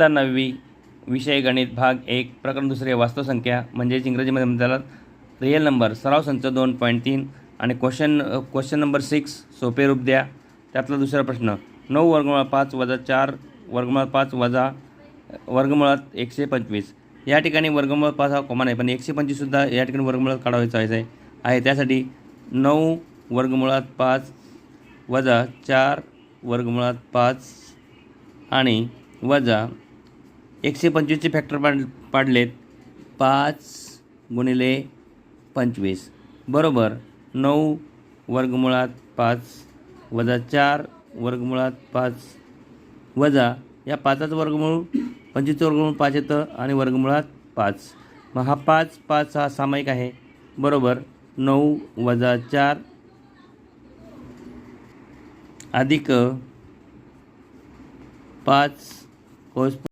इयत्ता 9वी विषय गणित भाग 1 प्रकरण दुसरे वास्तव संख्या म्हणजेच इंग्रजीमध्ये म्हणतात रिअल नंबर सराव संच 2.3 आणि क्वेश्चन नंबर 6 सोपे रूप द्या. त्यातला दुसरा प्रश्न 9 वर्गमुळात 5 वजा 4 वर्गमुळात 5 वजा वर्गमुळात 125. या ठिकाणी वर्गमुळात 5 हा कॉमन आहे, पण 125सुद्धा या ठिकाणी वर्गमुळात काढायचा आहे. त्यासाठी 9 वर्गमुळात 5 वजा 4 वर्गमुळात 5 आणि वजा 125चे फॅक्टर पाडलेत 5 गुणिले 25 बरोबर 9 वर्गमुळात 5 वजा 4 वर्गमुळात 5 वजा या 5चं वर्गमूळ 25चं वर्गमूळ 5 येतं आणि वर्गमुळात 5. मग हा 5 हा सामायिक आहे बरोबर 9 वजा 4 अधिक 5